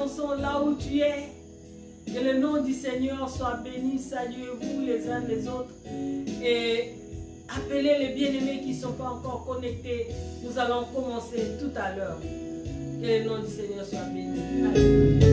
chanson là où tu es. Que le nom du Seigneur soit béni. Saluez-vous les uns les autres. Et appelez les bien-aimés qui ne sont pas encore connectés. Nous allons commencer tout à l'heure. Que le nom du Seigneur soit béni. Alléluia.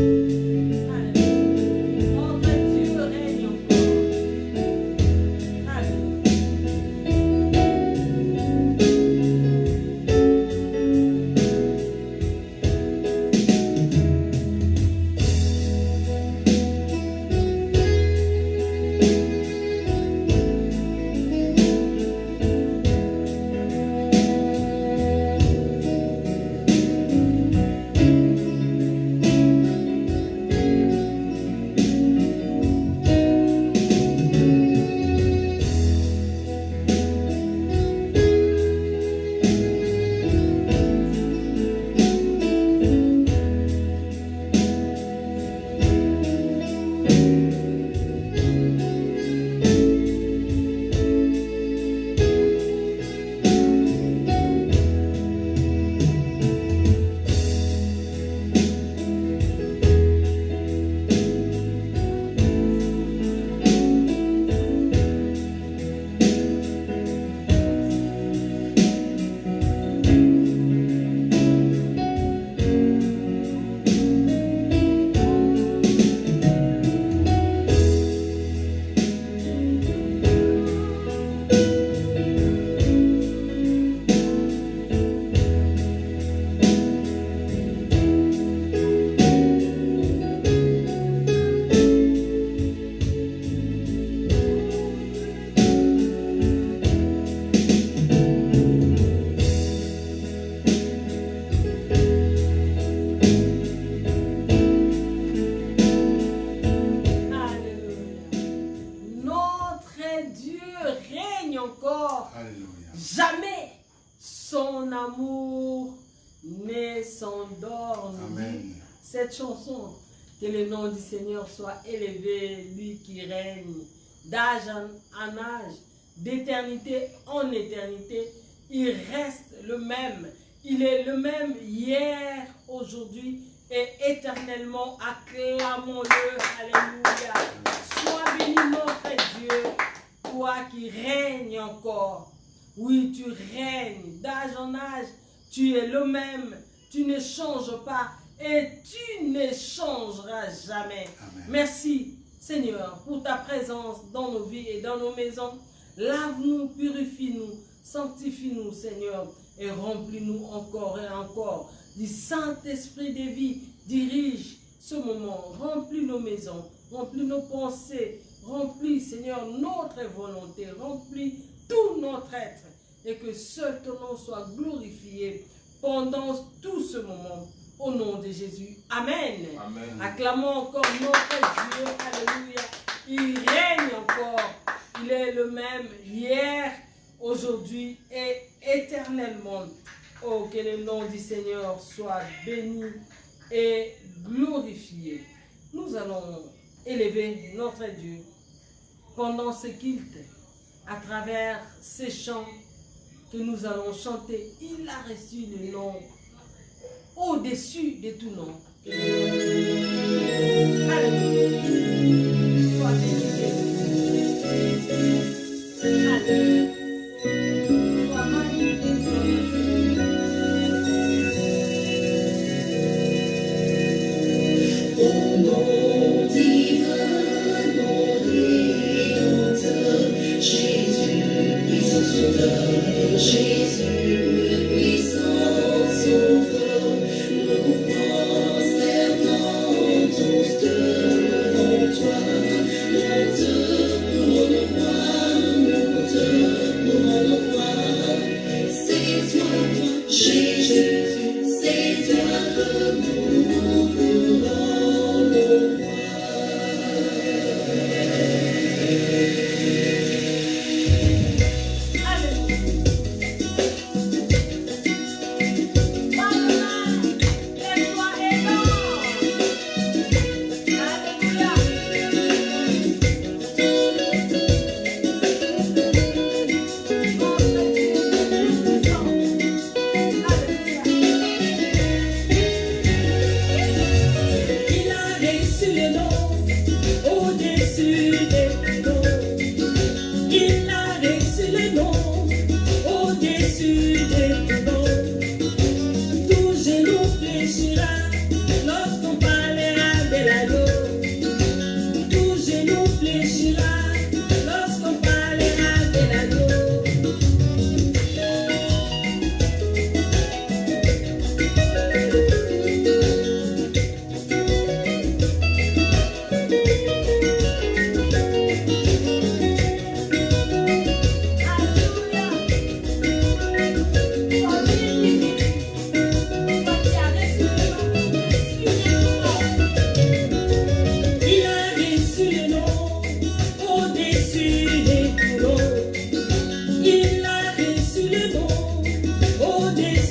Cette chanson, que le nom du Seigneur soit élevé, lui qui règne d'âge en âge, d'éternité en éternité, il reste le même. Il est le même hier, aujourd'hui et éternellement. Acclamons-le. Alléluia. Sois béni notre Dieu, toi qui règnes encore. Oui, tu règnes d'âge en âge. Tu es le même. Tu ne changes pas. Et tu ne changeras jamais. Amen. Merci Seigneur pour ta présence dans nos vies et dans nos maisons. Lave-nous, purifie-nous, sanctifie-nous Seigneur et remplis-nous encore et encore du Saint-Esprit des vies. Dirige ce moment, remplis nos maisons, remplis nos pensées, remplis Seigneur notre volonté, remplis tout notre être et que seul ton nom soit glorifié pendant tout ce moment. Au nom de Jésus. Amen. Amen. Acclamons encore notre Dieu. Alléluia. Il règne encore. Il est le même hier, aujourd'hui et éternellement. Oh, que le nom du Seigneur soit béni et glorifié. Nous allons élever notre Dieu pendant ce culte à travers ces chants que nous allons chanter. Il a reçu le nom au-dessus de tout nom. Alléluia. Sois béni. Alléluia. Sois magnifié, sois merci. Au nom divin, mon rédempteur, Jésus, puissant sauveur, Jésus, puissant sauveur.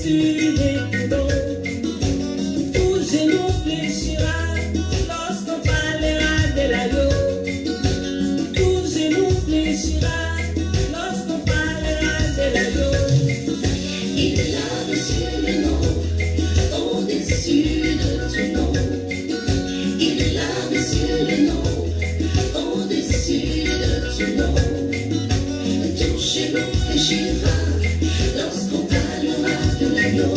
au-dessus des boulons. Tout genou fléchira lorsqu'on parlera de l'agneau. Tout genou fléchira lorsqu'on parlera de l'agneau. Il a reçu le nom au-dessus de tout nom. Il a reçu le nom au-dessus de tout nom. Tout genou fléchira lorsqu'on parlera de l'agneau.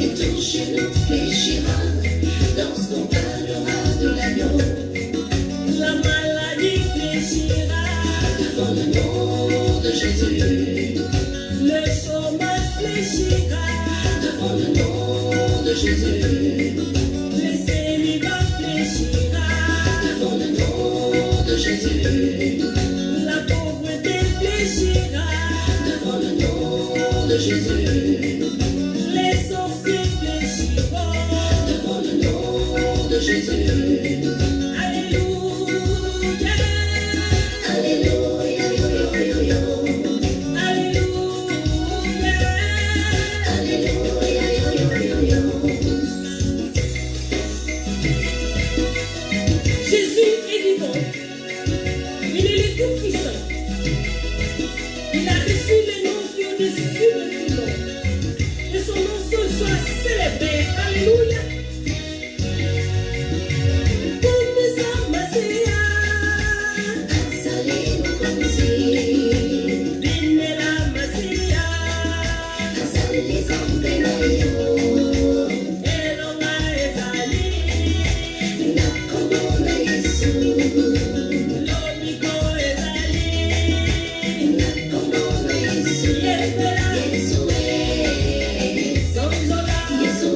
Et tout genou fléchira lorsqu'on parlera de l'agneau. La maladie fléchira Devant le nom de Jésus. le chômage fléchira Devant le nom de Jésus. le célibat fléchira Devant le nom de Jésus. la pauvreté fléchira Devant le nom de Jésus. les sorciers fléchiront. Devant le nom de Jésus. Alléluia, Alléluia, yo, yo, yo, yo. alléluia. Alléluia, yo, yo, yo, yo. Jésus est vivant. Il est le Tout-Puissant. Il a reçu le nom qui est au-dessus de tout nom. Que son nom seul soit célébré. Alléluia. Comme ça, Masséa. Salimo comme si. Binela Masséa. Asali zambenayo. Elonga ezali. Nakomona Yesu. Lobiko ezali. Nakomona Yesu. Yepela. Yesu, Sonzola. Yesu,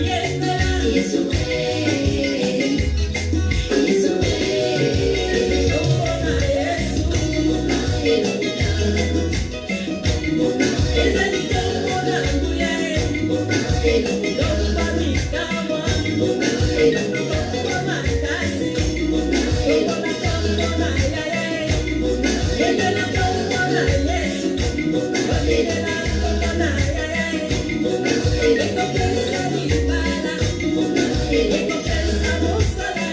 Yepela. Yesu, Yesu, Lobona Yesu. Ezali lobona nguya. Lobona mikawa. Lobona kasi. Lobona yaya. Yepela lobona Yesu. Lobona yaya. Ekopesa libala. Ekopesa mosala.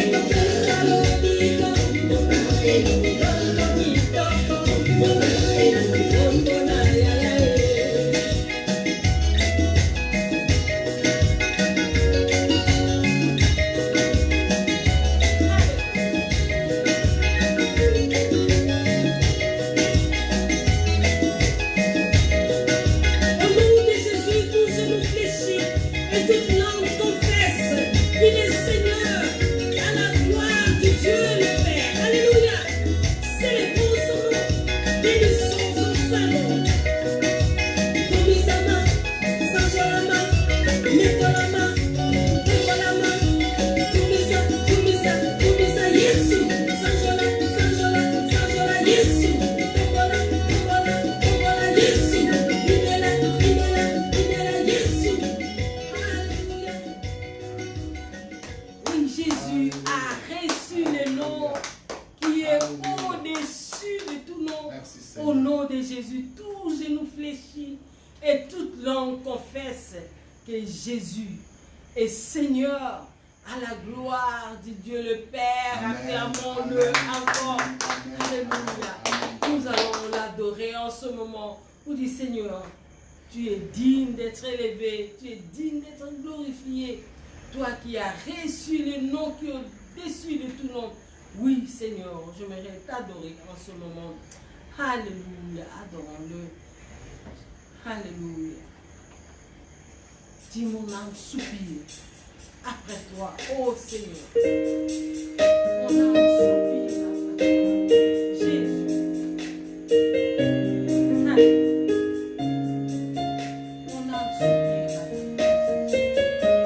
Ekopesa lobiko. Lobo mitoko. Lobona yaya. Au nom de Jésus, tout genou fléchit et toute langue confesse qu'il est Seigneur à la gloire de Dieu le Père. Alléluia. Célébrons son nom, bénissons son saint nom. Komisama, Sanjolama, Mekolama, Mekolama, Kumisa, Kumisa, Kumisa, Yesu, Sanjola, Sanjola, Sanjola, Yesu, Tokola, Tokola, Tokola, Yesu, Libela, Libela, Libela, Yesu. Alléluia. Oui, Jésus a reçu le nom qui est au-dessus de tout nom. Merci, Au Seigneur. nom de Jésus, tout genou fléchit et toute langue confesse que Jésus est Seigneur à la gloire de Dieu le Père. Amen. Acclamons-le Amen. encore. Amen. Alléluia. Amen. Nous allons l'adorer en ce moment. Nous dit Seigneur, tu es digne d'être élevé, tu es digne d'être glorifié. Toi qui as reçu le nom qui est au-dessus de tout nom. Oui, Seigneur, j'aimerais t'adorer en ce moment. Alléluia, adorons-le. Alléluia. Dis mon âme soupire après toi, ô Seigneur. Mon âme soupire après toi, Jésus. Alléluia. Mon âme soupire après toi.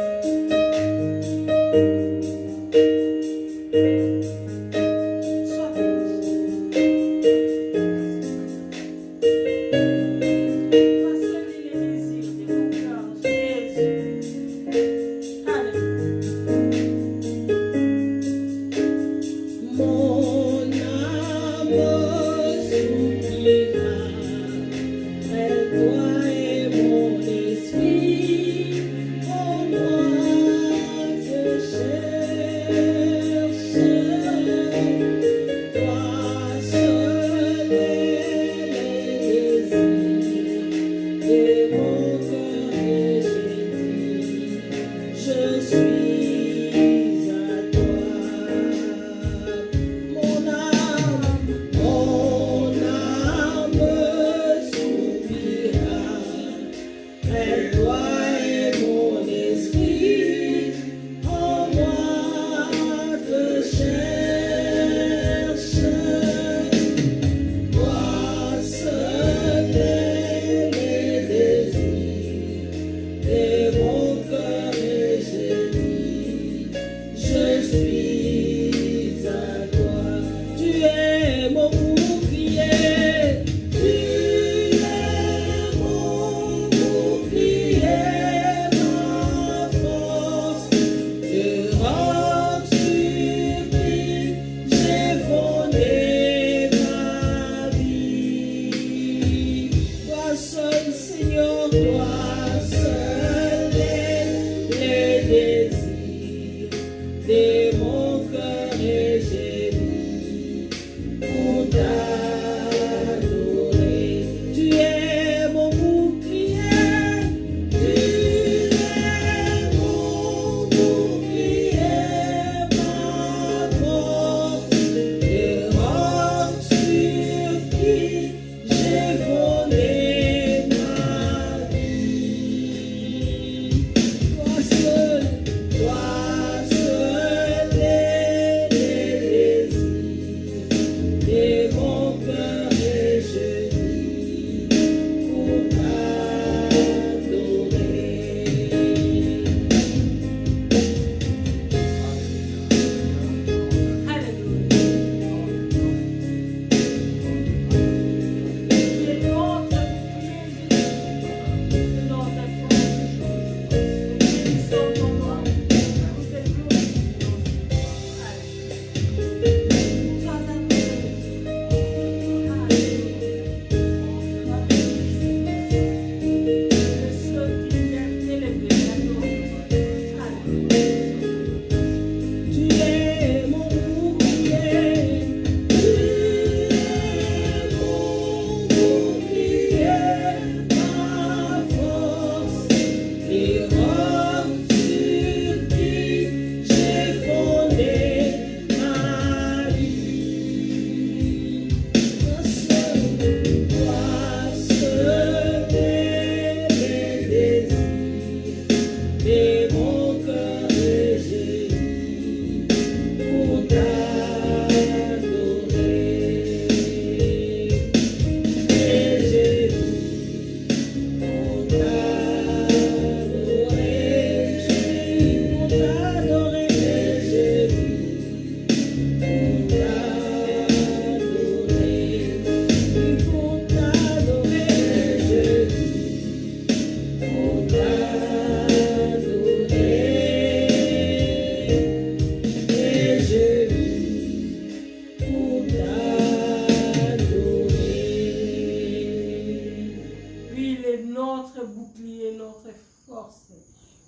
Sois béni.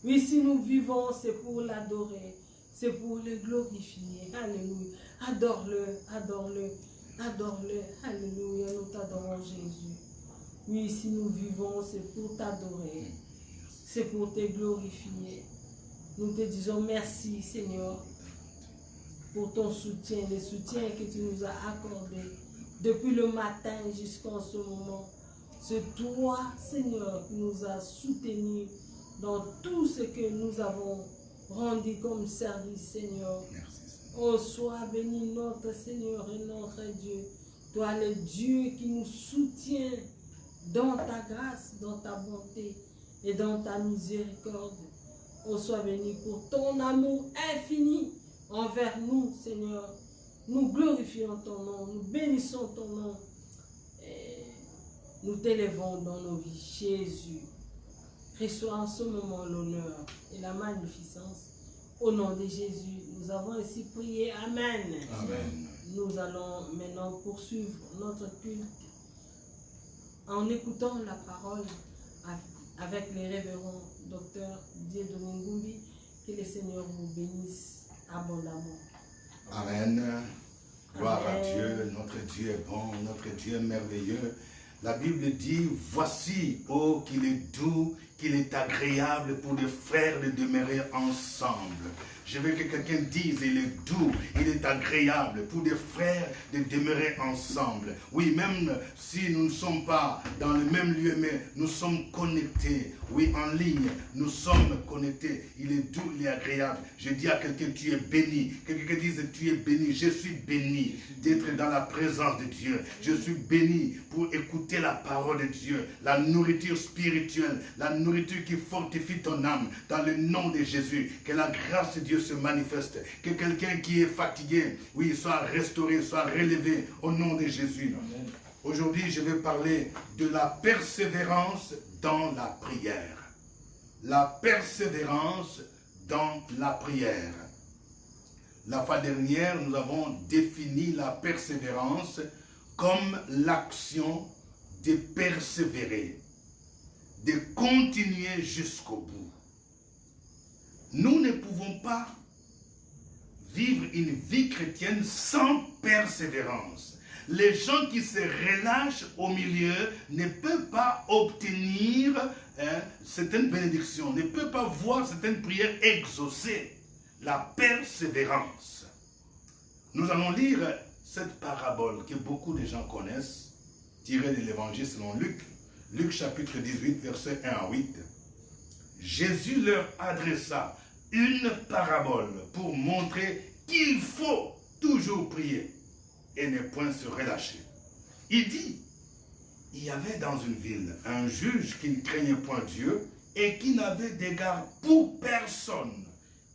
Oui, si nous vivons, c'est pour l'adorer, c'est pour le glorifier. Alléluia. Adore-le, adore-le, adore-le. Alléluia, nous t'adorons Jésus. Oui, si nous vivons, c'est pour t'adorer, c'est pour te glorifier. Nous te disons merci, Seigneur, pour ton soutien, le soutien que tu nous as accordé depuis le matin jusqu'en ce moment. C'est toi, Seigneur, qui nous as soutenus dans tout ce que nous avons rendu comme service, Seigneur. Merci, Seigneur. Oh, sois béni notre Seigneur et notre Dieu. Toi, le Dieu qui nous soutient dans ta grâce, dans ta bonté et dans ta miséricorde. Oh, sois béni pour ton amour infini envers nous, Seigneur. Nous glorifions ton nom, nous bénissons ton nom et nous t'élevons dans nos vies, Jésus. Reçois en ce moment l'honneur et la magnificence. Au nom de Jésus, nous avons ainsi prié. Amen. Amen. Nous allons maintenant poursuivre notre culte en écoutant la parole avec les révérends docteur Dieudonné Ngumbi, que le Seigneur vous bénisse abondamment. Amen. Gloire Amen. à Dieu. Notre Dieu est bon, notre Dieu est merveilleux. La Bible dit, voici, oh, qu'il est doux, qu'il est agréable pour les frères de demeurer ensemble. Je veux que quelqu'un dise, il est doux, il est agréable pour des frères de demeurer ensemble. Oui, même si nous ne sommes pas dans le même lieu, mais nous sommes connectés. Oui, en ligne, nous sommes connectés. Il est doux, il est agréable. Je dis à quelqu'un, tu es béni. Quelqu'un dise, tu es béni. Je suis béni d'être dans la présence de Dieu. Je suis béni pour écouter la parole de Dieu, la nourriture spirituelle, la nourriture qui fortifie ton âme. Dans le nom de Jésus, que la grâce de Dieu se manifeste. Que quelqu'un qui est fatigué, oui, soit restauré, soit relevé au nom de Jésus. Amen. Aujourd'hui, je vais parler de la persévérance dans la prière. La persévérance dans la prière. La fois dernière, nous avons défini la persévérance comme l'action de persévérer, de continuer jusqu'au bout. Nous ne pouvons pas vivre une vie chrétienne sans persévérance. Les gens qui se relâchent au milieu ne peuvent pas obtenir certaines bénédictions, ne peuvent pas voir certaines prières exaucées. La persévérance. Nous allons lire cette parabole que beaucoup de gens connaissent, tirée de l'évangile selon Luc. Luc chapitre 18, versets 1 à 8. Jésus leur adressa une parabole pour montrer qu'il faut toujours prier et ne point se relâcher. Il dit, il y avait dans une ville un juge qui ne craignait point Dieu et qui n'avait d'égard pour personne.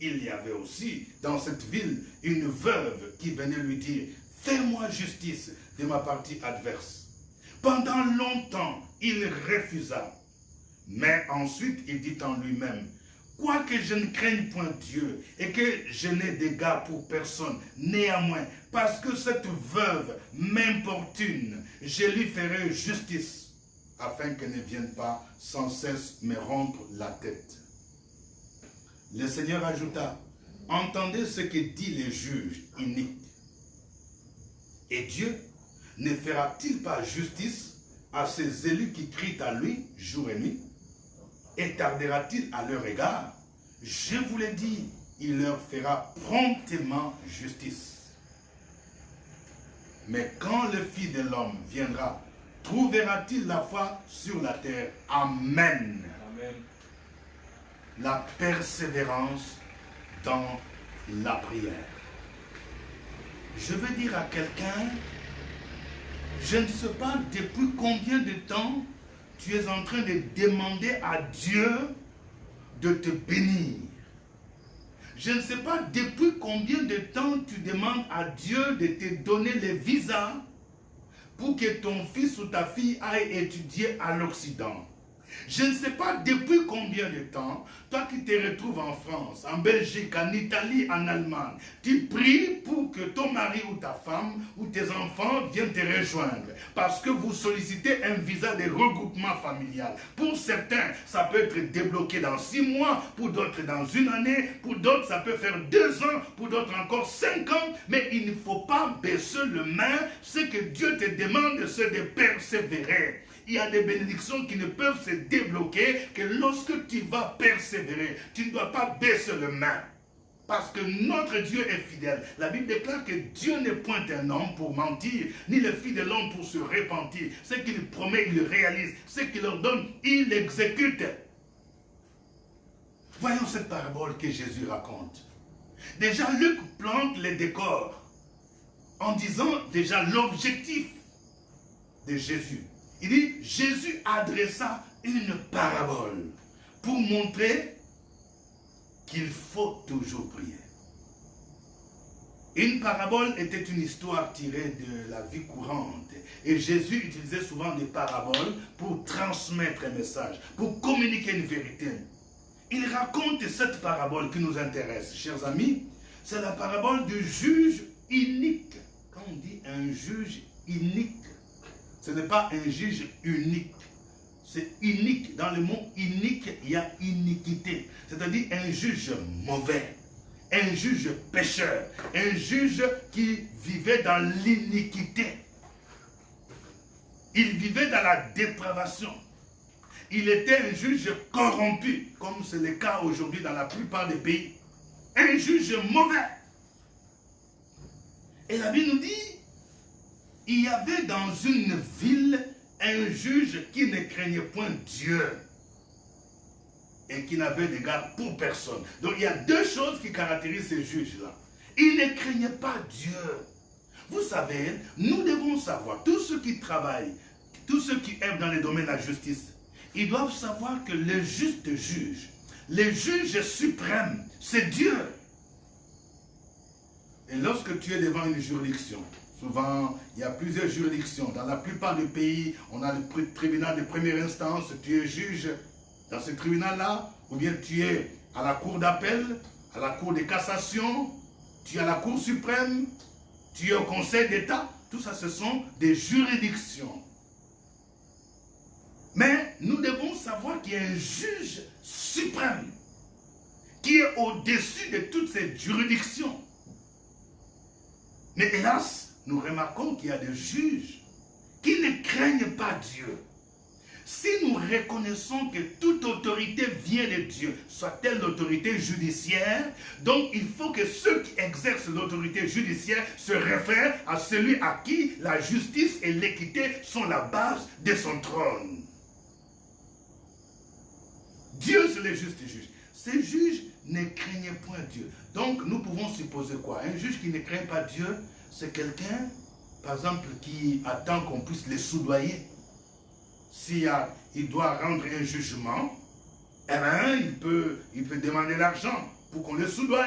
Il y avait aussi dans cette ville une veuve qui venait lui dire, fais-moi justice de ma partie adverse. Pendant longtemps, il refusa. Mais ensuite, il dit en lui-même, quoique je ne craigne point Dieu et que je n'ai d'égard pour personne, néanmoins, parce que cette veuve m'importune, je lui ferai justice, afin qu'elle ne vienne pas sans cesse me rompre la tête. Le Seigneur ajouta, entendez ce que dit le juge inique. Et Dieu ne fera-t-il pas justice à ses élus qui crient à lui jour et nuit? Et tardera-t-il à leur égard? Je vous l'ai dit, il leur fera promptement justice. Mais quand le Fils de l'homme viendra, trouvera-t-il la foi sur la terre? Amen. Amen. La persévérance dans la prière. Je veux dire à quelqu'un, je ne sais pas depuis combien de temps tu es en train de demander à Dieu de te bénir. Je ne sais pas depuis combien de temps tu demandes à Dieu de te donner le visa pour que ton fils ou ta fille aille étudier à l'Occident. Je ne sais pas depuis combien de temps, toi qui te retrouves en France, en Belgique, en Italie, en Allemagne, tu pries pour que ton mari ou ta femme ou tes enfants viennent te rejoindre. Parce que vous sollicitez un visa de regroupement familial. Pour certains, ça peut être débloqué dans 6 mois, pour d'autres dans 1 année, pour d'autres ça peut faire 2 ans, pour d'autres encore 5 ans. Mais il ne faut pas baisser le main. Ce que Dieu te demande, c'est de persévérer. Il y a des bénédictions qui ne peuvent se débloquer que lorsque tu vas persévérer. Tu ne dois pas baisser le main. Parce que notre Dieu est fidèle. La Bible déclare que Dieu n'est point un homme pour mentir, ni le fils de l'homme pour se repentir. Ce qu'il promet, il le réalise. Ce qu'il ordonne, il l'exécute. Voyons cette parabole que Jésus raconte. Déjà, Luc plante les décors en disant déjà l'objectif de Jésus. Il dit, Jésus adressa une parabole pour montrer qu'il faut toujours prier. Une parabole était une histoire tirée de la vie courante. Et Jésus utilisait souvent des paraboles pour transmettre un message, pour communiquer une vérité. Il raconte cette parabole qui nous intéresse, chers amis. C'est la parabole du juge inique. Quand on dit un juge inique, Ce n'est pas un juge unique. C'est unique. Dans le mot unique, il y a iniquité. C'est-à-dire un juge mauvais, un juge pécheur, un juge qui vivait dans l'iniquité. Il vivait dans la dépravation. Il était un juge corrompu, comme c'est le cas aujourd'hui dans la plupart des pays. Un juge mauvais. Et la Bible nous dit, il y avait dans une ville un juge qui ne craignait point Dieu et qui n'avait d'égard pour personne. Donc il y a deux choses qui caractérisent ces juges-là. Ils ne craignaient pas Dieu. Vous savez, nous devons savoir, tous ceux qui travaillent, tous ceux qui œuvrent dans les domaines de la justice, ils doivent savoir que le juste juge, le juge suprême, c'est Dieu. Et lorsque tu es devant une juridiction, souvent il y a plusieurs juridictions, dans la plupart des pays, on a le tribunal de première instance, tu es juge dans ce tribunal-là, ou bien tu es à la cour d'appel, à la cour de cassation, tu es à la cour suprême, tu es au conseil d'État, tout ça ce sont des juridictions. Mais nous devons savoir qu'il y a un juge suprême qui est au-dessus de toutes ces juridictions. Mais hélas, nous remarquons qu'il y a des juges qui ne craignent pas Dieu. Si nous reconnaissons que toute autorité vient de Dieu, soit-elle l'autorité judiciaire, donc il faut que ceux qui exercent l'autorité judiciaire se réfèrent à celui à qui la justice et l'équité sont la base de son trône. Dieu, c'est le juste juge. Ces juges ne craignaient point Dieu. Donc, nous pouvons supposer quoi? Un juge qui ne craint pas Dieu, c'est quelqu'un, par exemple, qui attend qu'on puisse les soudoyer. S'il doit rendre un jugement, eh bien, il peut demander l'argent pour qu'on le soudoie.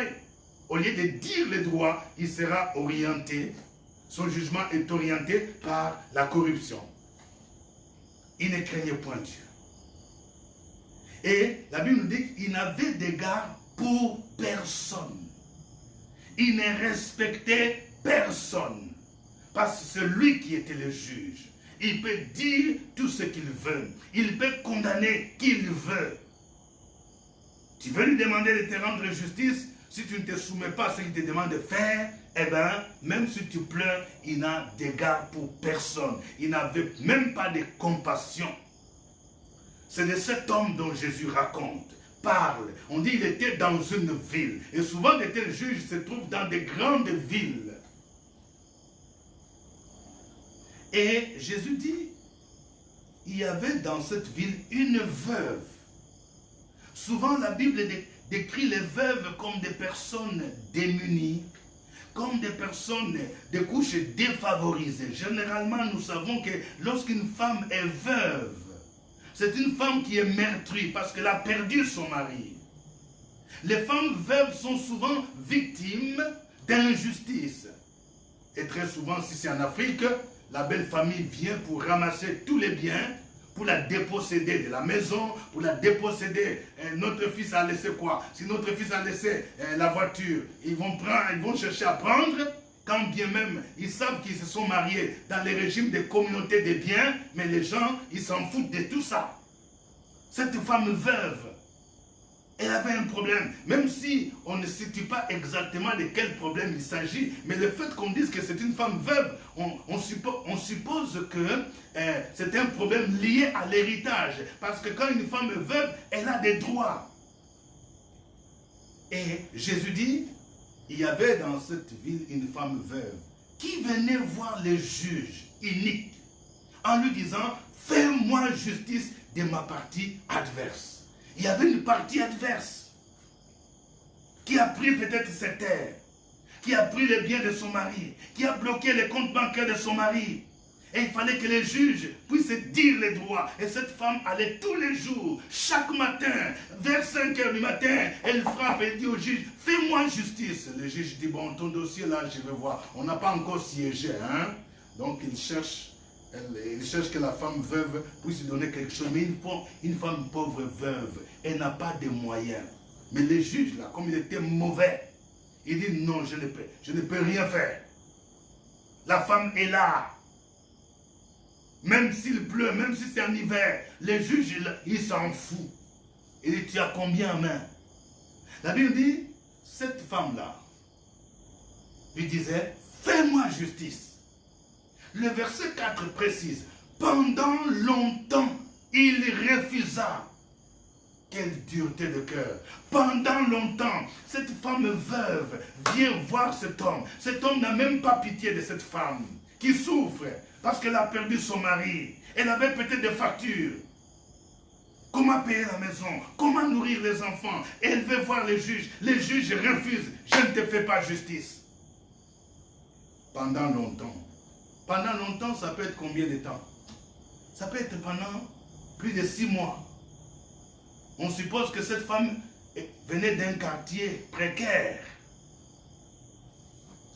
Au lieu de dire le droit, il sera orienté. Son jugement est orienté par la corruption. Il ne craignait point Dieu. Et la Bible nous dit qu'il n'avait d'égard pour personne. Il ne respectait personne. Parce que c'est lui qui était le juge. Il peut dire tout ce qu'il veut. Il peut condamner qui il veut. Tu veux lui demander de te rendre justice, si tu ne te soumets pas à ce qu'il te demande de faire, eh bien, même si tu pleures, il n'a d'égard pour personne. Il n'avait même pas de compassion. C'est de cet homme dont Jésus raconte, parle. On dit qu'il était dans une ville. Et souvent, de tels juges se trouvent dans de grandes villes. Et Jésus dit, il y avait dans cette ville une veuve. Souvent, la Bible décrit les veuves comme des personnes démunies, comme des personnes de couches défavorisées. Généralement, nous savons que lorsqu'une femme est veuve, c'est une femme qui est meurtrie parce qu'elle a perdu son mari. Les femmes veuves sont souvent victimes d'injustice. Et très souvent, si c'est en Afrique, la belle famille vient pour ramasser tous les biens, pour la déposséder de la maison, pour la déposséder. Notre fils a laissé quoi? Si notre fils a laissé la voiture, ils vont chercher à prendre, quand bien même ils savent qu'ils se sont mariés dans les régimes de communauté des biens, mais les gens, ils s'en foutent de tout ça. Cette femme veuve, elle avait un problème, même si on ne situe pas exactement de quel problème il s'agit, mais le fait qu'on dise que c'est une femme veuve, on suppose que c'est un problème lié à l'héritage, parce que quand une femme est veuve, elle a des droits. Et Jésus dit, il y avait dans cette ville une femme veuve qui venait voir les juges iniques en lui disant, fais-moi justice de ma partie adverse. Il y avait une partie adverse qui a pris peut-être ses terres, qui a pris les biens de son mari, qui a bloqué les comptes bancaires de son mari. Et il fallait que les juges puissent dire les droits. Et cette femme allait tous les jours, chaque matin, vers 5 h du matin, elle frappe et dit au juge, fais-moi justice. Le juge dit, bon, ton dossier là, je vais voir. On n'a pas encore siégé, hein. Donc il cherche que la femme veuve puisse lui donner quelque chose. Mais une femme pauvre veuve, elle n'a pas de moyens. Mais les juges là, comme il était mauvais, il dit, non, je ne peux rien faire. La femme est là. Même s'il pleut, même si c'est en hiver, les juges, ils s'en foutent. Il dit, tu as combien en main? La Bible dit, cette femme-là lui disait, fais-moi justice. Le verset 4 précise, pendant longtemps, il refusa. Quelle dureté de cœur. Pendant longtemps, cette femme veuve vient voir cet homme. Cet homme n'a même pas pitié de cette femme qui souffre parce qu'elle a perdu son mari. Elle avait peut-être des factures. Comment payer la maison? Comment nourrir les enfants? Elle veut voir les juges. Les juges refusent. Je ne te fais pas justice. Pendant longtemps. Pendant longtemps, ça peut être combien de temps? Ça peut être pendant plus de 6 mois. On suppose que cette femme venait d'un quartier précaire.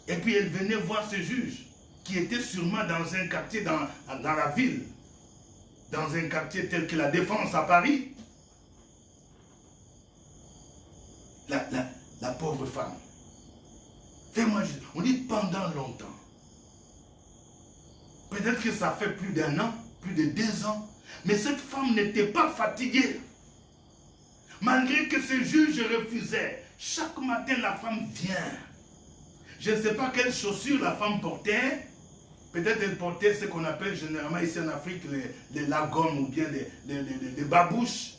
Et puis elle venait voir ce juge qui était sûrement dans un quartier dans la ville. Dans un quartier tel que la Défense à Paris. La pauvre femme. Fais-moi juste. On dit pendant longtemps. Peut-être que ça fait plus d'1 an, plus de 2 ans. Mais cette femme n'était pas fatiguée. Malgré que ce juge refusait, chaque matin la femme vient. Je ne sais pas quelles chaussures la femme portait. Peut-être elle portait ce qu'on appelle généralement ici en Afrique les lagons ou bien les babouches.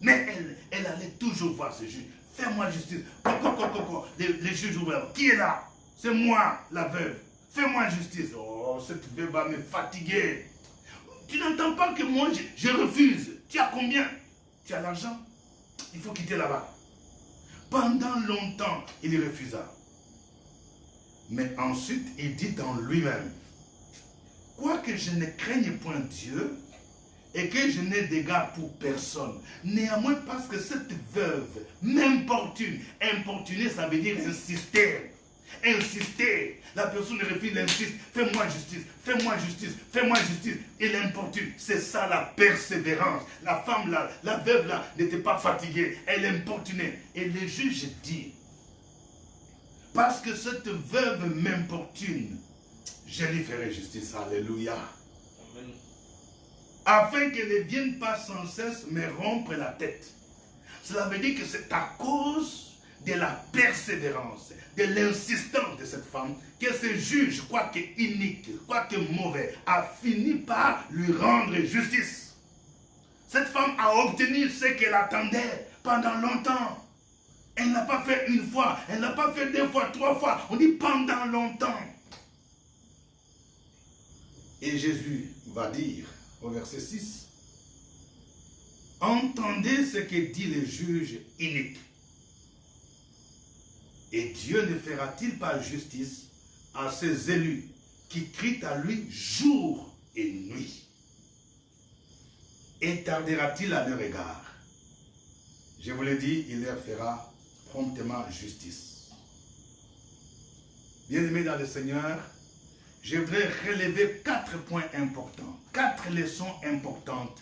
Mais elle allait toujours voir ce juge. Fais-moi justice. Les juges ouverts. Qui est là? C'est moi, la veuve. Fais-moi justice. Oh, cette veuve va me fatiguer. Tu n'entends pas que moi, je refuse. Tu as combien? Tu as l'argent? Il faut quitter là-bas. Pendant longtemps, il refusa. Mais ensuite, il dit en lui-même, quoique je ne craigne point Dieu et que je n'ai d'égard pour personne, néanmoins parce que cette veuve m'importune, importuner ça veut dire insister, insister, la personne refuse, insiste, fais-moi justice, fais-moi justice, fais-moi justice, et l'importune, c'est ça la persévérance. La femme là, la veuve là, n'était pas fatiguée, elle importunait, et le juge dit, parce que cette veuve m'importune, je lui ferai justice. Alléluia. Amen. Afin qu'elle ne vienne pas sans cesse me rompre la tête. Cela veut dire que c'est à cause de la persévérance, de l'insistance de cette femme, que ce juge, quoique inique, quoique mauvais, a fini par lui rendre justice. Cette femme a obtenu ce qu'elle attendait pendant longtemps. Elle n'a pas fait 1 fois, elle n'a pas fait 2 fois, 3 fois. On dit pendant longtemps. Et Jésus va dire au verset 6, entendez ce que dit le juge inique. Et Dieu ne fera-t-il pas justice à ses élus qui crient à lui jour et nuit? Et tardera-t-il à leur égard? Je vous l'ai dit, il leur fera promptement justice. Bien-aimés dans le Seigneur, je voudrais relever 4 points importants, 4 leçons importantes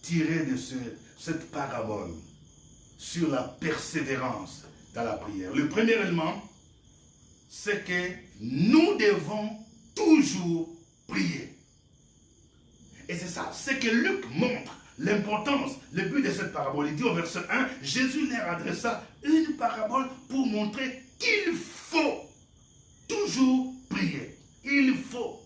tirées de cette parabole sur la persévérance dans la prière. Le premier élément, c'est que nous devons toujours prier. Et c'est ça, c'est que Luc montre l'importance, le but de cette parabole. Il dit au verset 1, Jésus leur adressa une parabole pour montrer qu'il faut toujours prier. Il faut.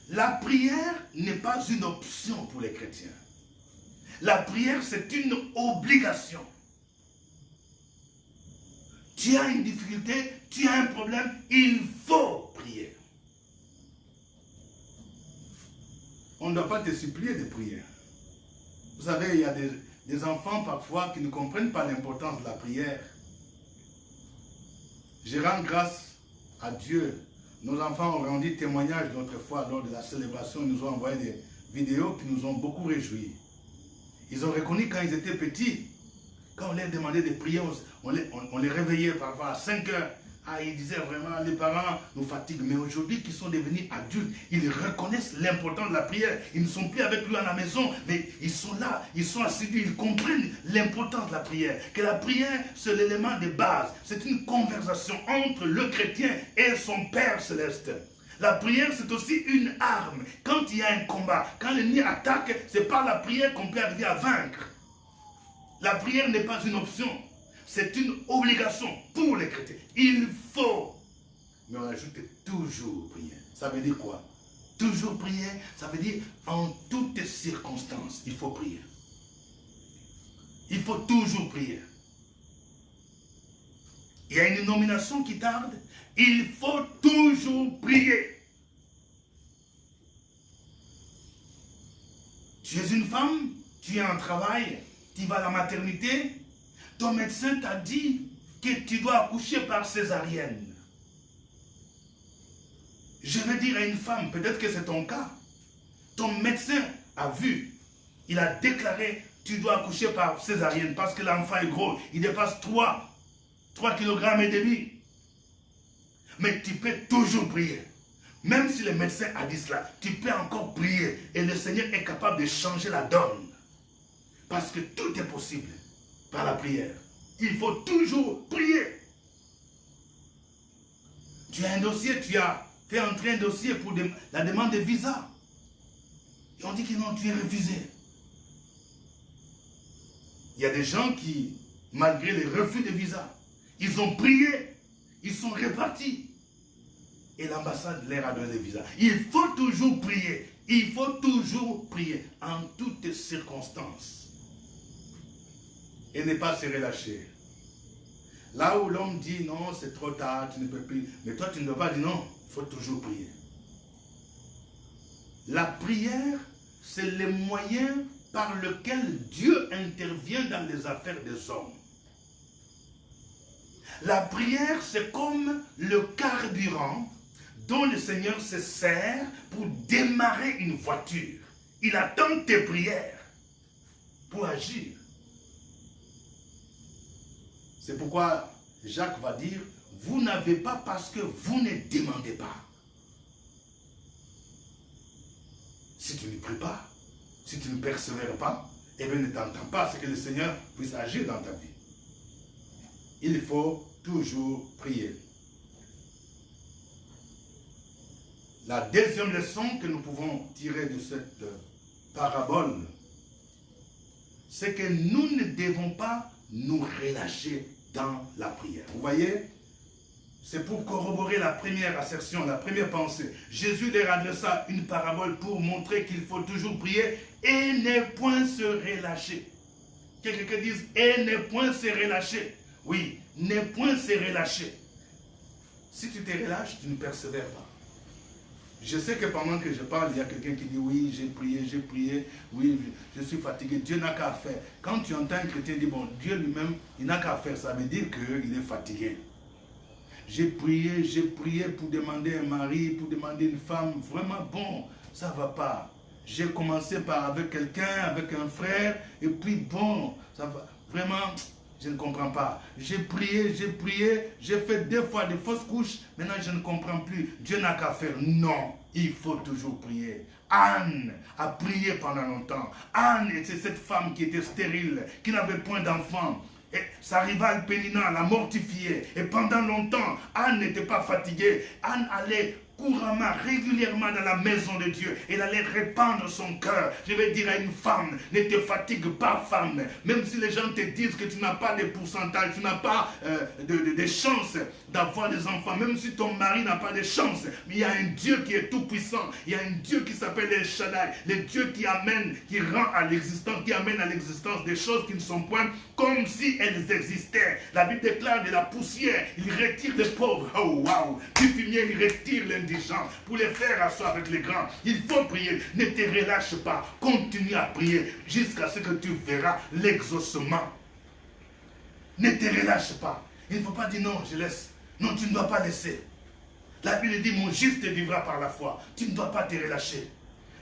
La prière n'est pas une option pour les chrétiens. La prière, c'est une obligation. Tu as une difficulté, tu as un problème, il faut prier. On ne doit pas te supplier de prier. Vous savez, il y a des enfants parfois qui ne comprennent pas l'importance de la prière. Je rends grâce à Dieu. Nos enfants ont rendu témoignage l'autre fois lors de la célébration. Ils nous ont envoyé des vidéos qui nous ont beaucoup réjouis. Ils ont reconnu quand ils étaient petits, quand on leur demandait de prier, on les réveillait parfois à 5 heures. Ah, ils disaient vraiment, les parents nous fatiguent. Mais aujourd'hui, qu'ils sont devenus adultes, ils reconnaissent l'importance de la prière. Ils ne sont plus avec lui à la maison, mais ils sont là, ils sont assidus, ils comprennent l'importance de la prière. Que la prière, c'est l'élément de base. C'est une conversation entre le chrétien et son Père céleste. La prière, c'est aussi une arme. Quand il y a un combat, quand l'ennemi attaque, c'est par la prière qu'on peut arriver à vaincre. La prière n'est pas une option, c'est une obligation pour les chrétiens. Il faut. Mais on ajoute toujours prier. Ça veut dire quoi? Toujours prier, ça veut dire en toutes circonstances, il faut prier. Il faut toujours prier. Il y a une nomination qui tarde, il faut toujours prier. Tu es une femme, tu es en travail, tu vas à la maternité, ton médecin t'a dit que tu dois accoucher par césarienne. Je vais dire à une femme, peut-être que c'est ton cas, ton médecin a vu, il a déclaré, tu dois accoucher par césarienne parce que l'enfant est gros, il dépasse 3 kg et demi. Mais tu peux toujours prier. Même si le médecin a dit cela, tu peux encore prier et le Seigneur est capable de changer la donne. Parce que tout est possible par la prière. Il faut toujours prier. Tu as un dossier, tu as fait entrer un dossier pour la demande de visa. Et on dit que non, tu es refusé. Il y a des gens qui, malgré les refus de visa, ils ont prié, ils sont repartis. Et l'ambassade leur a donné le visa. Il faut toujours prier. Il faut toujours prier en toutes circonstances. Et ne pas se relâcher. Là où l'homme dit non, c'est trop tard, tu ne peux plus. Mais toi, tu ne dois pas dire non, il faut toujours prier. La prière, c'est le moyen par lequel Dieu intervient dans les affaires des hommes. La prière, c'est comme le carburant dont le Seigneur se sert pour démarrer une voiture. Il attend tes prières pour agir. C'est pourquoi Jacques va dire, vous n'avez pas parce que vous ne demandez pas. Si tu ne pries pas, si tu ne persévères pas, eh bien ne t'entends pas ce que le Seigneur puisse agir dans ta vie. Il faut toujours prier. La deuxième leçon que nous pouvons tirer de cette parabole, c'est que nous ne devons pas nous relâcher dans la prière. Vous voyez, c'est pour corroborer la première assertion, la première pensée. Jésus leur adressa une parabole pour montrer qu'il faut toujours prier et ne point se relâcher. Quelqu'un dise et ne point se relâcher. Oui, ne point se relâcher. Si tu te relâches, tu ne persévères pas. Je sais que pendant que je parle, il y a quelqu'un qui dit oui, j'ai prié, oui, je suis fatigué, Dieu n'a qu'à faire. Quand tu entends un chrétien dire bon, Dieu lui-même, il n'a qu'à faire, ça veut dire qu'il est fatigué. J'ai prié pour demander un mari, pour demander une femme, vraiment bon, ça ne va pas. J'ai commencé avec quelqu'un, avec un frère, et puis bon, ça va, vraiment, je ne comprends pas. J'ai prié, j'ai fait 2 fois de fausses couches. Maintenant, je ne comprends plus. Dieu n'a qu'à faire. Non, il faut toujours prier. Anne a prié pendant longtemps. Anne était cette femme qui était stérile, qui n'avait point d'enfant. Et sa rivale Pénina l'a mortifiée. Et pendant longtemps, Anne n'était pas fatiguée. Anne allait couramment, régulièrement dans la maison de Dieu. Elle allait répandre son cœur. Je vais dire à une femme, ne te fatigue pas, femme. Même si les gens te disent que tu n'as pas de pourcentage, tu n'as pas de chance d'avoir des enfants, même si ton mari n'a pas de chance, mais il y a un Dieu qui est tout puissant. Il y a un Dieu qui s'appelle El Shaddai, le Dieu qui amène, qui rend à l'existence, qui amène à l'existence des choses qui ne sont point comme si elles existaient. La Bible déclare de la poussière, il retire les pauvres. Oh waouh! Du fumier, il retire l'indigent pour les faire asseoir avec les grands. Il faut prier, ne te relâche pas, continue à prier jusqu'à ce que tu verras l'exaucement. Ne te relâche pas. Il ne faut pas dire non, je laisse. Non, tu ne dois pas laisser. La Bible dit mon juste vivra par la foi. Tu ne dois pas te relâcher.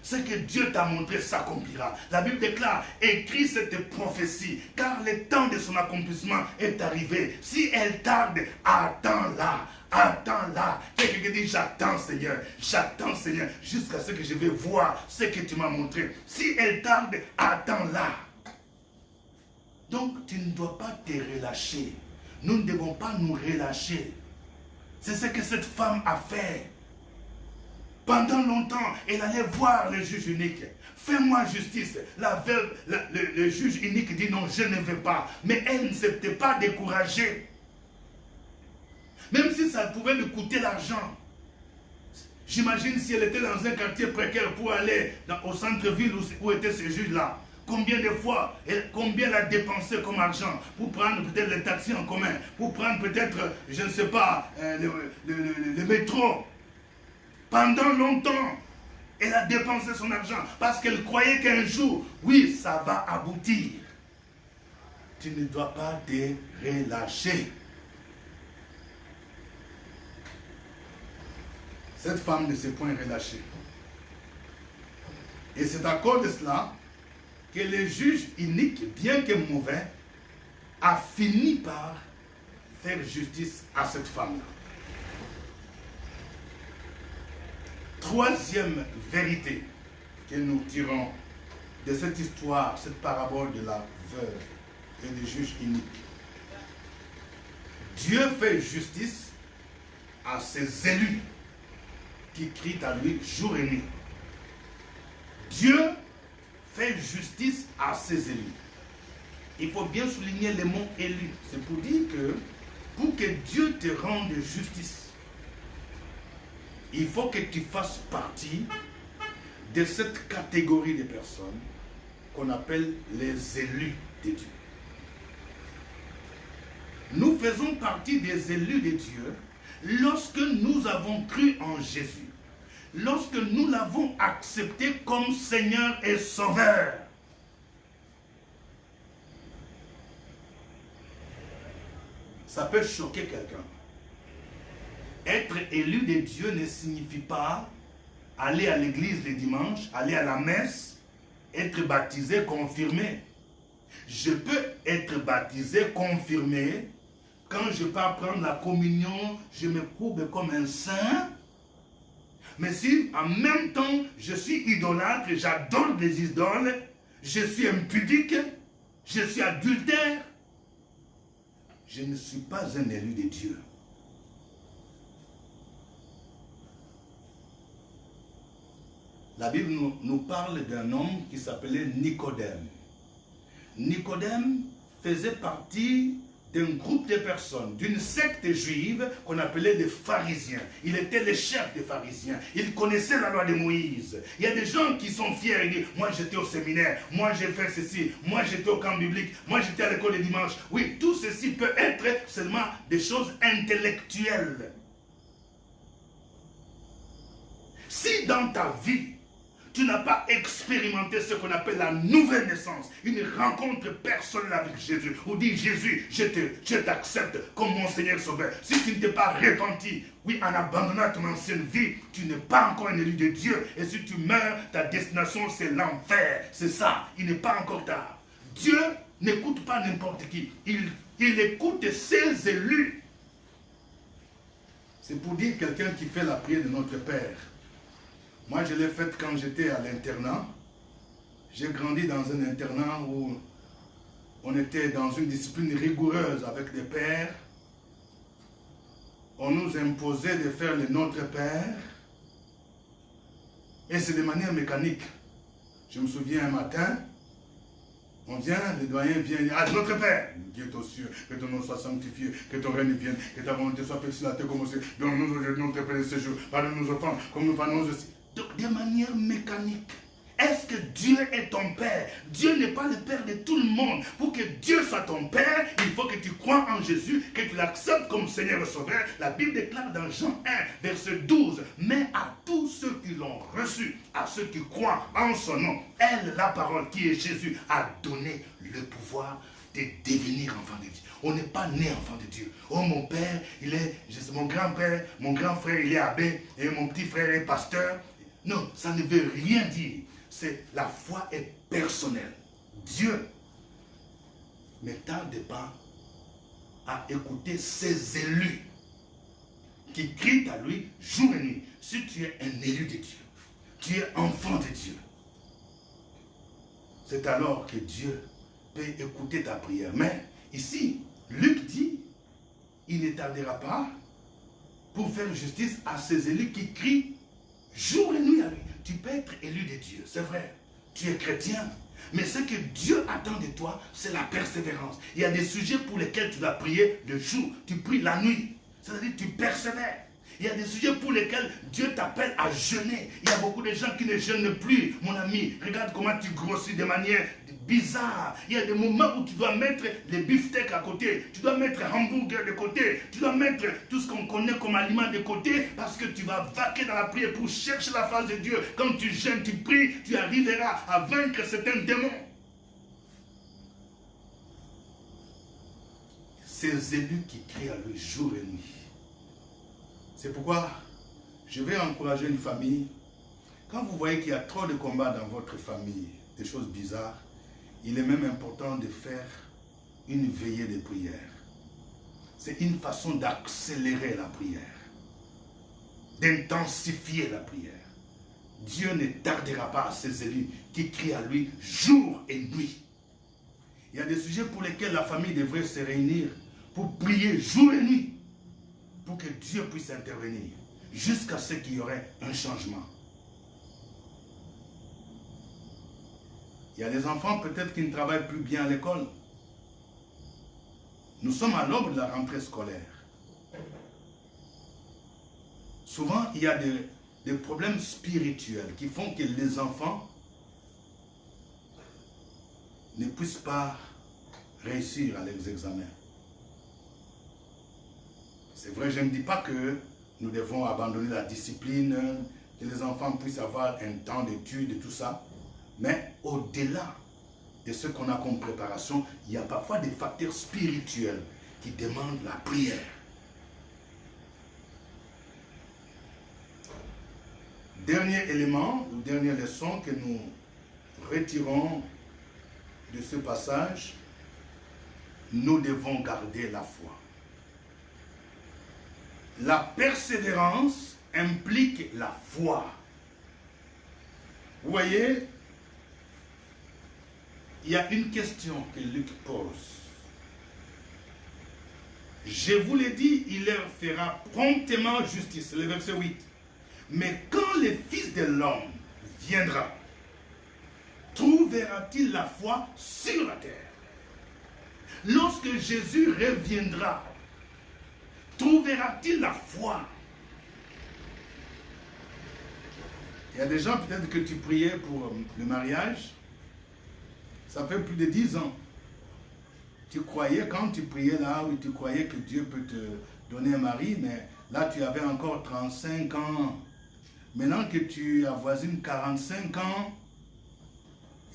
Ce que Dieu t'a montré s'accomplira. La Bible déclare, écris cette prophétie, car le temps de son accomplissement est arrivé. Si elle tarde, attends-la. Attends-la. Quelqu'un dit, j'attends Seigneur, jusqu'à ce que je vais voir ce que tu m'as montré. Si elle tarde, attends-la. Donc, tu ne dois pas te relâcher. Nous ne devons pas nous relâcher. C'est ce que cette femme a fait. Pendant longtemps, elle allait voir le juge unique. Fais-moi justice. La veuve, le juge unique dit non, je ne veux pas. Mais elle ne s'était pas découragée. Même si ça pouvait lui coûter l'argent. J'imagine si elle était dans un quartier précaire pour aller au centre-ville où étaient ces juges-là. Combien de fois, combien elle a dépensé comme argent pour prendre peut-être les taxis en commun, pour prendre peut-être, je ne sais pas, le métro. Pendant longtemps, elle a dépensé son argent parce qu'elle croyait qu'un jour, oui, ça va aboutir. Tu ne dois pas te relâcher. Cette femme ne s'est point relâchée. Et c'est à cause de cela que le juge unique, bien que mauvais, a fini par faire justice à cette femme-là. Troisième vérité que nous tirons de cette histoire, cette parabole de la veuve et du juge unique. Dieu fait justice à ses élus qui crient à lui jour et nuit. Dieu fait justice à ses élus. Il faut bien souligner le mot élu. C'est pour dire que pour que Dieu te rende justice, il faut que tu fasses partie de cette catégorie de personnes qu'on appelle les élus de Dieu. Nous faisons partie des élus de Dieu lorsque nous avons cru en Jésus, lorsque nous l'avons accepté comme Seigneur et Sauveur. Ça peut choquer quelqu'un. Être élu de Dieu ne signifie pas aller à l'église le dimanche, aller à la messe, être baptisé, confirmé. Je peux être baptisé, confirmé. Quand je pars prendre la communion, je me courbe comme un saint. Mais si en même temps, je suis idolâtre, j'adore des idoles, je suis impudique, je suis adultère, je ne suis pas un élu de Dieu. La Bible nous parle d'un homme qui s'appelait Nicodème. Nicodème faisait partie d'un groupe de personnes, d'une secte juive qu'on appelait les pharisiens. Il était le chef des pharisiens. Il connaissait la loi de Moïse. Il y a des gens qui sont fiers et disent, moi j'étais au séminaire, moi j'ai fait ceci, moi j'étais au camp biblique, moi j'étais à l'école le dimanche. Oui, tout ceci peut être seulement des choses intellectuelles. Si dans ta vie, tu n'as pas expérimenté ce qu'on appelle la nouvelle naissance, une rencontre personnelle avec Jésus, ou dit Jésus, je t'accepte comme mon Seigneur Sauveur. Si tu ne t'es pas repenti, oui, en abandonnant ton ancienne vie, tu n'es pas encore un élu de Dieu. Et si tu meurs, ta destination c'est l'enfer. C'est ça, il n'est pas encore tard. Dieu n'écoute pas n'importe qui. Il écoute ses élus. C'est pour dire quelqu'un qui fait la prière de notre Père. Moi, je l'ai faite quand j'étais à l'internat. J'ai grandi dans un internat où on était dans une discipline rigoureuse avec les pères. On nous imposait de faire le Notre Père. Et c'est de manière mécanique. Je me souviens un matin, on vient, le doyen vient dire, ah, Notre Père, Dieu est aux cieux, que ton nom soit sanctifié, que ton règne vienne, que ta volonté soit faite sur la terre comme au ciel. Donne-nous aujourd'hui notre Père de ce jour, pardonne-nous nos offenses, comme nous pardonnons aussi. Donc, de manière mécanique. Est-ce que Dieu est ton Père? Dieu n'est pas le Père de tout le monde. Pour que Dieu soit ton Père, il faut que tu crois en Jésus, que tu l'acceptes comme Seigneur et Sauveur. La Bible déclare dans Jean 1, verset 12, mais à tous ceux qui l'ont reçu, à ceux qui croient en son nom, elle, la parole qui est Jésus, a donné le pouvoir de devenir enfant de Dieu. On n'est pas né enfant de Dieu. Oh, mon père, il est, mon grand-père, mon grand frère, il est abbé, et mon petit frère est pasteur. Non, ça ne veut rien dire. C'est la foi est personnelle. Dieu ne tarde pas à écouter ses élus qui crient à lui jour et nuit. Si tu es un élu de Dieu, tu es enfant de Dieu, c'est alors que Dieu peut écouter ta prière. Mais ici, Luc dit, il ne tardera pas pour faire justice à ces élus qui crient jour et nuit à lui. Tu peux être élu de Dieu, c'est vrai. Tu es chrétien. Mais ce que Dieu attend de toi, c'est la persévérance. Il y a des sujets pour lesquels tu dois prier le jour. Tu pries la nuit. C'est-à-dire que tu persévères. Il y a des sujets pour lesquels Dieu t'appelle à jeûner. Il y a beaucoup de gens qui ne jeûnent plus. Mon ami, regarde comment tu grossis de manière bizarre. Il y a des moments où tu dois mettre les beefsteaks à côté. Tu dois mettre hamburger de côté. Tu dois mettre tout ce qu'on connaît comme aliment de côté parce que tu vas vaquer dans la prière pour chercher la face de Dieu. Quand tu jeûnes, tu pries, tu arriveras à vaincre certains démons. Ces élus qui crient à lui jour et nuit. C'est pourquoi je vais encourager une famille. Quand vous voyez qu'il y a trop de combats dans votre famille, des choses bizarres, il est même important de faire une veillée de prière. C'est une façon d'accélérer la prière, d'intensifier la prière. Dieu ne tardera pas à ses élus qui crient à lui jour et nuit. Il y a des sujets pour lesquels la famille devrait se réunir pour prier jour et nuit, pour que Dieu puisse intervenir, jusqu'à ce qu'il y aurait un changement. Il y a des enfants peut-être qui ne travaillent plus bien à l'école. Nous sommes à l'aube de la rentrée scolaire. Souvent, il y a des problèmes spirituels qui font que les enfants ne puissent pas réussir à leurs examens. C'est vrai, je ne dis pas que nous devons abandonner la discipline, que les enfants puissent avoir un temps d'études et tout ça. Mais au-delà de ce qu'on a comme préparation, il y a parfois des facteurs spirituels qui demandent la prière. Dernier élément, ou dernière leçon que nous retirons de ce passage, nous devons garder la foi. La persévérance implique la foi. Vous voyez, il y a une question que Luc pose. Je vous l'ai dit, il leur fera promptement justice. C'est le verset 8. Mais quand le Fils de l'homme viendra, trouvera-t-il la foi sur la terre? Lorsque Jésus reviendra, trouvera-t-il la foi? Il y a des gens peut-être que tu priais pour le mariage. Ça fait plus de 10 ans. Tu croyais, quand tu priais là, où tu croyais que Dieu peut te donner un mari, mais là tu avais encore 35 ans. Maintenant que tu avoisines 45 ans,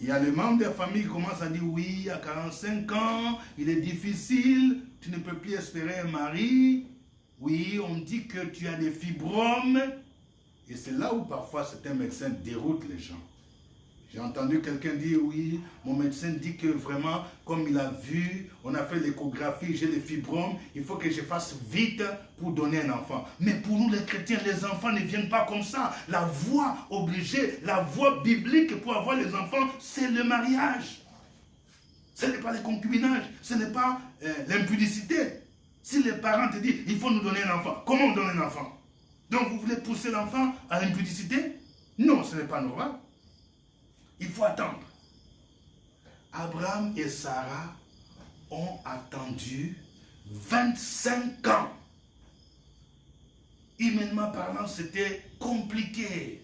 il y a les membres de la famille qui commencent à dire oui, à 45 ans, il est difficile, tu ne peux plus espérer un mari. Oui, on dit que tu as des fibromes. Et c'est là où parfois certains médecins déroutent les gens. J'ai entendu quelqu'un dire, oui, mon médecin dit que vraiment, comme il a vu, on a fait l'échographie, j'ai les fibromes, il faut que je fasse vite pour donner un enfant. Mais pour nous les chrétiens, les enfants ne viennent pas comme ça. La voie obligée, la voie biblique pour avoir les enfants, c'est le mariage. Ce n'est pas le concubinage, ce n'est pas l'impudicité. Si les parents te disent, il faut nous donner un enfant, comment on donne un enfant? Donc vous voulez pousser l'enfant à l'impudicité? Non, ce n'est pas normal. Il faut attendre. Abraham et Sarah ont attendu 25 ans. Humainement parlant, c'était compliqué.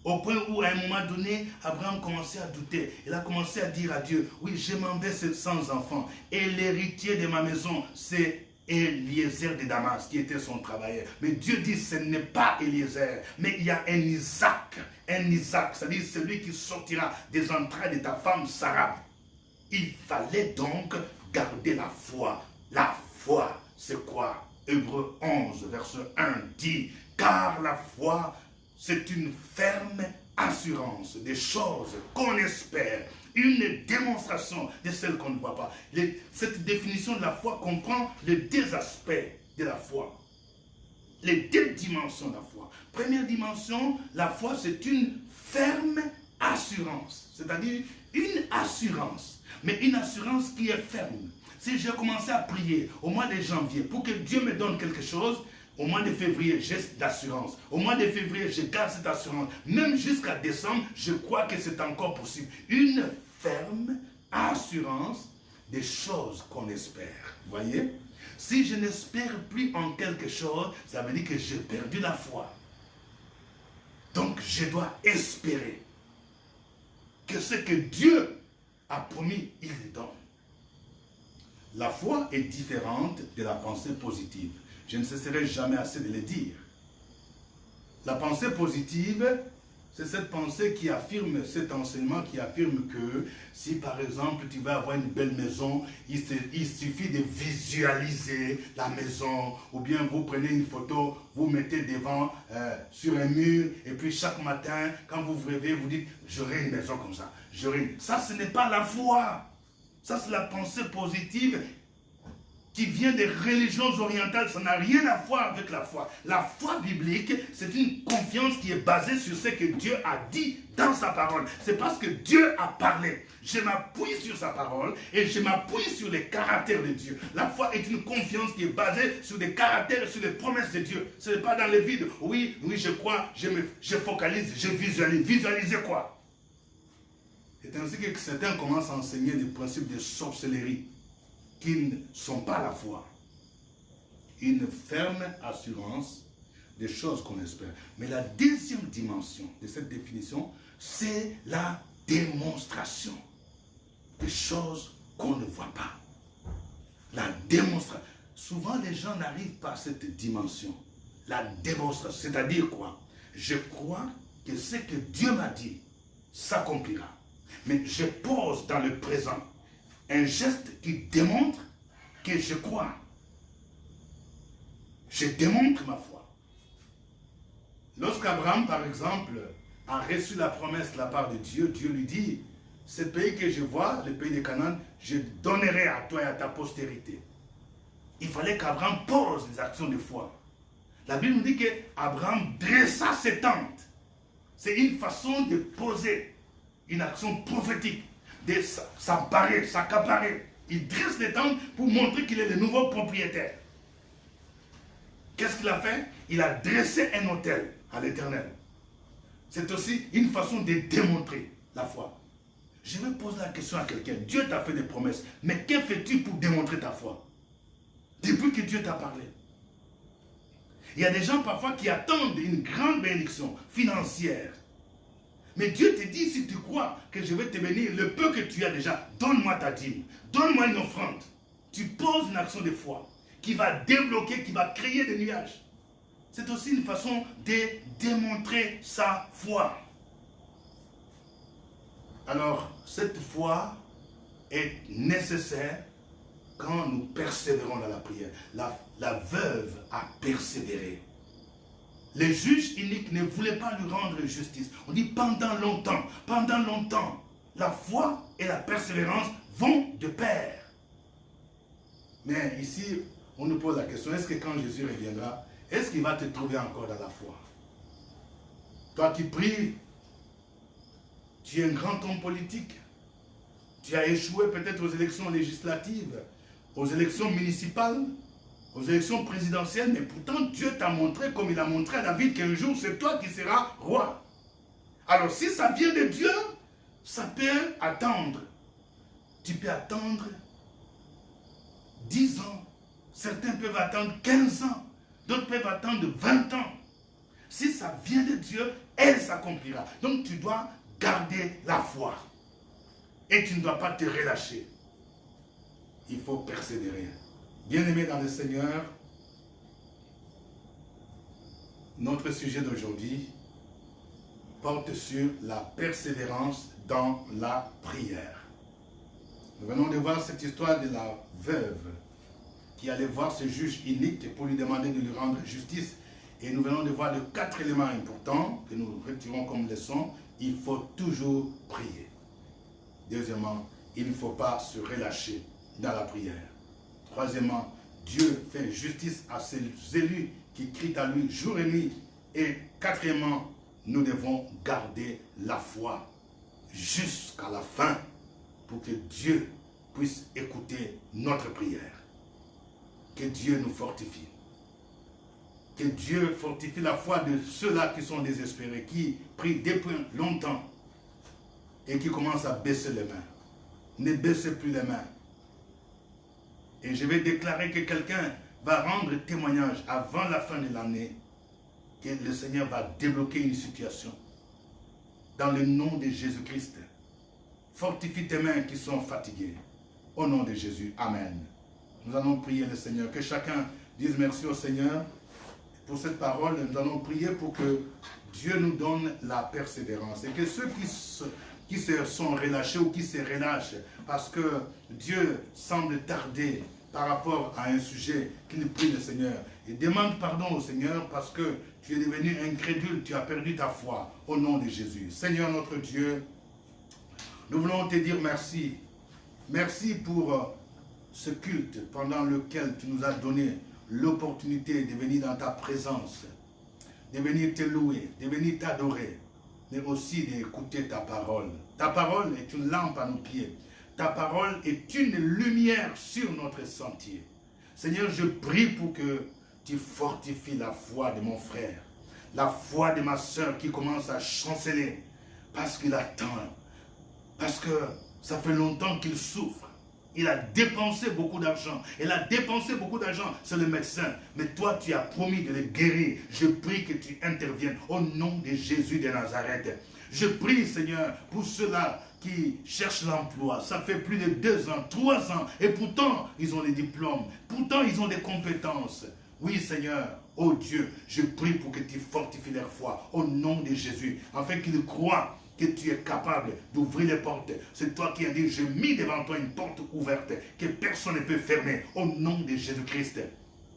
Au point où, à un moment donné, Abraham commençait à douter. Il a commencé à dire à Dieu, oui, je m'en vais sans enfant. Et l'héritier de ma maison, c'est Eliezer de Damas, qui était son travailleur. Mais Dieu dit, ce n'est pas Eliezer, mais il y a un Isaac, c'est-à-dire celui qui sortira des entrailles de ta femme Sarah. Il fallait donc garder la foi. La foi, c'est quoi? Hébreux 11, verset 1 dit, car la foi, c'est une ferme assurance des choses qu'on espère, une démonstration de celles qu'on ne voit pas. Cette définition de la foi comprend les deux aspects de la foi, les deux dimensions de la foi. Première dimension, la foi c'est une ferme assurance, c'est-à-dire une assurance, mais une assurance qui est ferme. Si j'ai commencé à prier au mois de janvier pour que Dieu me donne quelque chose, au mois de février, j'ai d'assurance. Au mois de février, je garde cette assurance. Même jusqu'à décembre, je crois que c'est encore possible. Une ferme assurance des choses qu'on espère. Vous voyez? Si je n'espère plus en quelque chose, ça veut dire que j'ai perdu la foi. Donc, je dois espérer que ce que Dieu a promis, il le donne. La foi est différente de la pensée positive. Je ne cesserai jamais assez de le dire. La pensée positive, c'est cette pensée qui affirme, cet enseignement qui affirme que si par exemple tu vas avoir une belle maison, il suffit de visualiser la maison, ou bien vous prenez une photo, vous mettez devant sur un mur, et puis chaque matin, quand vous vous réveillez, vous dites j'aurai une maison comme ça. Ça, ce n'est pas la foi. Ça, c'est la pensée positive qui vient des religions orientales. Ça n'a rien à voir avec la foi. La foi biblique, c'est une confiance qui est basée sur ce que Dieu a dit dans sa parole. C'est parce que Dieu a parlé. Je m'appuie sur sa parole et je m'appuie sur les caractères de Dieu. La foi est une confiance qui est basée sur des caractères et sur les promesses de Dieu. Ce n'est pas dans le vide. Oui, je crois, je focalise, je visualise. Visualiser quoi? C'est ainsi que certains commencent à enseigner des principes de sorcellerie qui ne sont pas la foi. Une ferme assurance des choses qu'on espère. Mais la deuxième dimension de cette définition, c'est la démonstration des choses qu'on ne voit pas. La démonstration. Souvent, les gens n'arrivent pas à cette dimension. La démonstration, c'est-à-dire quoi? Je crois que ce que Dieu m'a dit s'accomplira. Mais je pose dans le présent un geste qui démontre que je crois. Je démontre ma foi. Lorsqu'Abraham, par exemple, a reçu la promesse de la part de Dieu, Dieu lui dit, ce pays que je vois, le pays de Canaan, je donnerai à toi et à ta postérité. Il fallait qu'Abraham pose des actions de foi. La Bible nous dit qu'Abraham dressa ses tentes. C'est une façon de poser une action prophétique, de s'emparer, s'accaparer. Il dresse les tentes pour montrer qu'il est le nouveau propriétaire. Qu'est-ce qu'il a fait? Il a dressé un autel à l'Éternel. C'est aussi une façon de démontrer la foi. Je vais poser la question à quelqu'un. Dieu t'a fait des promesses, mais que fais-tu pour démontrer ta foi? Depuis que Dieu t'a parlé. Il y a des gens parfois qui attendent une grande bénédiction financière. Mais Dieu te dit, si tu crois que je vais te bénir, le peu que tu as déjà, donne-moi ta dîme, donne-moi une offrande. Tu poses une action de foi qui va débloquer, qui va créer des nuages. C'est aussi une façon de démontrer sa foi. Alors, cette foi est nécessaire quand nous persévérons dans la prière. La veuve a persévéré. Les juges iniques ne voulaient pas lui rendre justice. On dit pendant longtemps, la foi et la persévérance vont de pair. Mais ici, on nous pose la question, est-ce que quand Jésus reviendra, est-ce qu'il va te trouver encore dans la foi? Toi qui pries, tu es un grand homme politique. Tu as échoué peut-être aux élections législatives, aux élections municipales, aux élections présidentielles, mais pourtant Dieu t'a montré, comme il a montré à David, qu'un jour c'est toi qui seras roi. Alors si ça vient de Dieu, ça peut attendre. Tu peux attendre 10 ans. Certains peuvent attendre 15 ans. D'autres peuvent attendre 20 ans. Si ça vient de Dieu, elle s'accomplira. Donc tu dois garder la foi. Et tu ne dois pas te relâcher. Il faut persévérer. Bien-aimés dans le Seigneur, notre sujet d'aujourd'hui porte sur la persévérance dans la prière. Nous venons de voir cette histoire de la veuve qui allait voir ce juge inique pour lui demander de lui rendre justice. Et nous venons de voir de 4 éléments importants que nous retirons comme leçon. Il faut toujours prier. Deuxièmement, il ne faut pas se relâcher dans la prière. Troisièmement, Dieu fait justice à ses élus qui crient à lui jour et nuit. Et quatrièmement, nous devons garder la foi jusqu'à la fin pour que Dieu puisse écouter notre prière. Que Dieu nous fortifie. Que Dieu fortifie la foi de ceux-là qui sont désespérés, qui prient depuis longtemps et qui commencent à baisser les mains. Ne baissez plus les mains. Et je vais déclarer que quelqu'un va rendre témoignage avant la fin de l'année que le Seigneur va débloquer une situation. Dans le nom de Jésus-Christ, fortifie tes mains qui sont fatiguées. Au nom de Jésus, Amen. Nous allons prier le Seigneur. Que chacun dise merci au Seigneur pour cette parole. Nous allons prier pour que Dieu nous donne la persévérance. Et que ceux qui se sont relâchés ou qui se relâchent parce que Dieu semble tarder par rapport à un sujet, qu'il prie le Seigneur. Et demande pardon au Seigneur parce que tu es devenu incrédule, tu as perdu ta foi. Au nom de Jésus. Seigneur notre Dieu, nous voulons te dire merci. Merci pour ce culte pendant lequel tu nous as donné l'opportunité de venir dans ta présence, de venir te louer, de venir t'adorer, mais aussi d'écouter ta parole. Ta parole est une lampe à nos pieds. Ta parole est une lumière sur notre sentier. Seigneur, je prie pour que tu fortifies la foi de mon frère, la foi de ma soeur qui commence à chanceler parce qu'il attend, parce que ça fait longtemps qu'il souffre. Il a dépensé beaucoup d'argent. Il a dépensé beaucoup d'argent sur le médecin. Mais toi, tu as promis de le guérir. Je prie que tu interviennes au nom de Jésus de Nazareth. Je prie, Seigneur, pour ceux-là qui cherchent l'emploi. Ça fait plus de 2 ans, 3 ans. Et pourtant, ils ont les diplômes. Pourtant, ils ont des compétences. Oui, Seigneur, oh Dieu, je prie pour que tu fortifies leur foi au nom de Jésus. Afin qu'ils croient que tu es capable d'ouvrir les portes. C'est toi qui as dit, j'ai mis devant toi une porte ouverte que personne ne peut fermer. Au nom de Jésus-Christ.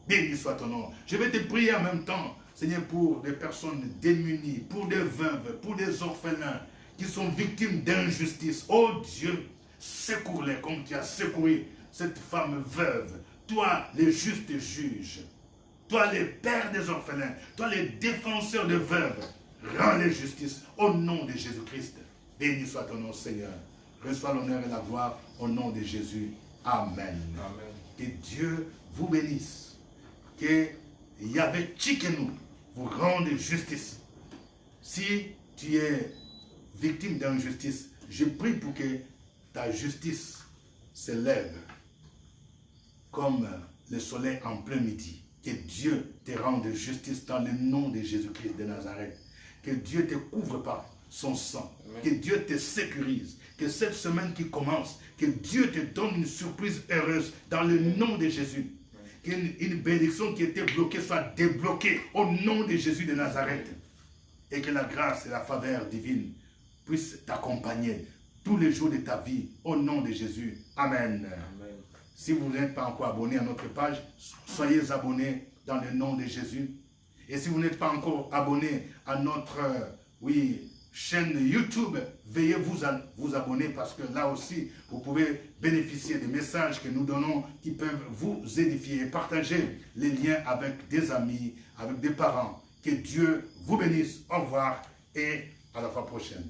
Béni soit ton nom. Je vais te prier en même temps, Seigneur, pour des personnes démunies, pour des veuves, pour des orphelins qui sont victimes d'injustice. Oh Dieu, secours-les comme tu as secouru cette femme veuve. Toi, le juste juge. Toi, le père des orphelins. Toi, le défenseur des veuves. Rends-les justice au nom de Jésus-Christ. Béni soit ton nom, Seigneur. Reçois l'honneur et la gloire au nom de Jésus. Amen. Amen. Que Dieu vous bénisse. Que Yahvé Tchikenu vous rende justice. Si tu es victime d'injustice, je prie pour que ta justice se lève comme le soleil en plein midi. Que Dieu te rende justice dans le nom de Jésus-Christ de Nazareth. Que Dieu te couvre par son sang. Amen. Que Dieu te sécurise. Que cette semaine qui commence, que Dieu te donne une surprise heureuse dans le nom de Jésus. Qu'une bénédiction qui était bloquée soit débloquée au nom de Jésus de Nazareth. Et que la grâce et la faveur divine puissent t'accompagner tous les jours de ta vie au nom de Jésus. Amen. Amen. Si vous n'êtes pas encore abonné à notre page, soyez abonnés dans le nom de Jésus. Et si vous n'êtes pas encore abonné à notre chaîne YouTube, veuillez vous abonner parce que là aussi, vous pouvez bénéficier des messages que nous donnons qui peuvent vous édifier et partager les liens avec des amis, avec des parents. Que Dieu vous bénisse. Au revoir et à la fois prochaine.